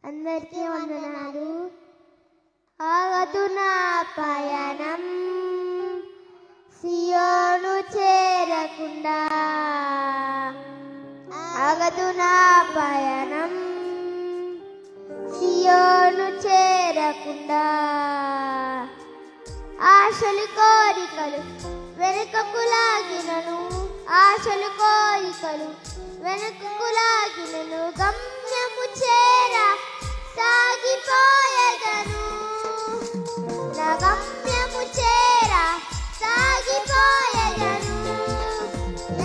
అందరికీ వందనాలు. ఆగదు నా పయనం సియోను చేరకుండా, ఆగదు నా పయనం సియోను చేరకుండా. ఆశలు కోరికలు వెనుకకు లాగినను, ఆశలు కోరికలు వెనుకకు లాగినను, గమ్యము చేర సాగిపోయేదను, నా గమ్యము చేర సాగిపోయేదను.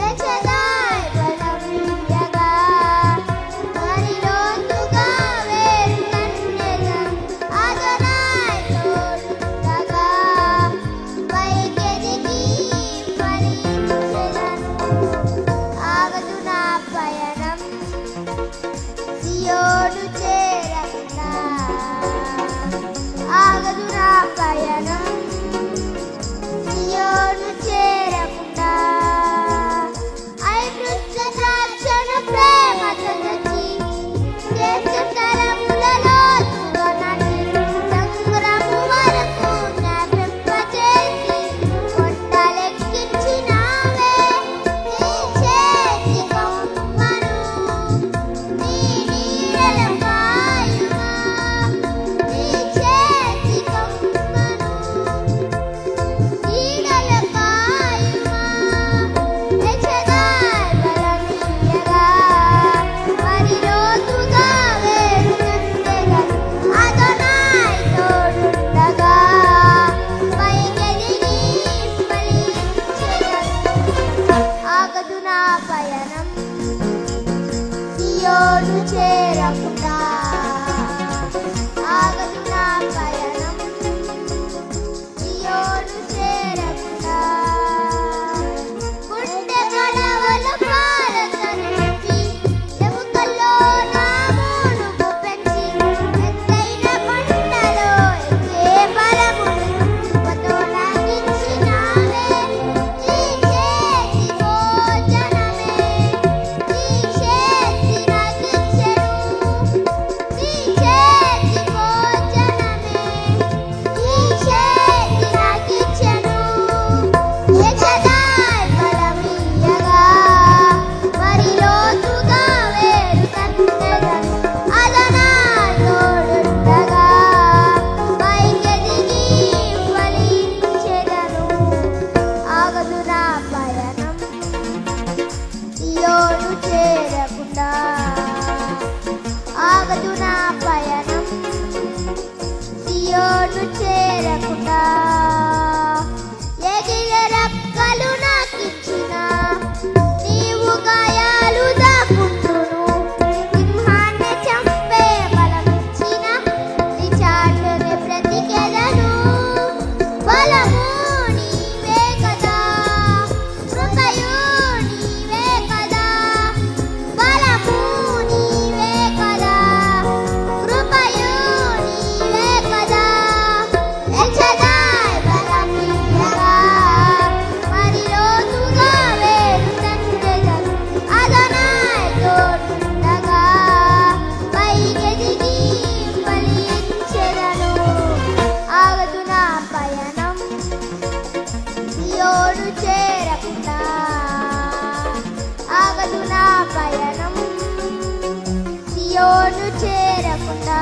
ఎచదాయ్ బలమియగా మరి లోతుగా వేరు కన్నెదను, అదనాయ్ తోడుండగా పైకెదిగి ఫలించెదను. ఆగదు నా పయనం సియోను చేరకుండా, ఆగదు నా పయనం సియోను చేరకుండా. ఐవృక్ష ద్రాక్షను ప్రేమతో తెచ్చి చేస్తు తరములలో సుగనటి సంగ్రము వరకు జ్ఞాపింపచేసి కొండలెక్కించినావే నీ చేతి కొమ్మను, నీ నీడల కాయుమా, నీ చేతి కొమ్మను నీడల కాయుమా. ఎచదాయ్ బలమియగా మరి లోతుగా వేరు కన్నెదను, అదనాయ్ తోడుండగా పైకెదిగి ఫలించెదను. ఆగదు నా పయనం సియోను చేరకుండా, ఆగదు నా పయనం సియోను చేరకుండా. గుండె గడవలు పాలతను నింపి ఎముకల్లో నా మూలుగు పెంచి ఎత్తైన కొండలో ఎక్కే బలమును కృపతో నాకిచ్చినావే. నీ చేతి భోజనమే నీ చేతి నాకిచ్చెను, నీ చేతి భోజనమే నీ చేతి నాకిచ్చెను. ఎచదాయ్ బలమియగా మరి లోతుగా వేరు కన్నెదను, అదనాయ్ తోడుండగా పైకెదిగి ఫలించెదను. ఆగదు నా పయనం సియోను చేరకుండా, ఆగదు నా పయనం సియోను చేరకుండా. ఎగిరే రెక్కలు నాకిచ్చిన నీవు గాయాలు దాకుంటును, సింహాన్ని చంపే బలమిచ్చిన నీ చాటునే బ్రతికెదను. బలము నీవే కదా, కృపయు నీవే కదా, బలము నీవే కదా, కృపయు నీవే కదా. ఎచదాయ్ బలమియగా మరి లోతుగా వేరు కన్నెదను, అదనాయ్ తోడుండగా పైకెదిగి ఫలించెదను. ఆగదు నా పయనం సియోను చేరకుండా, ఆగదు నా పయనం సియోను చేరకుండా.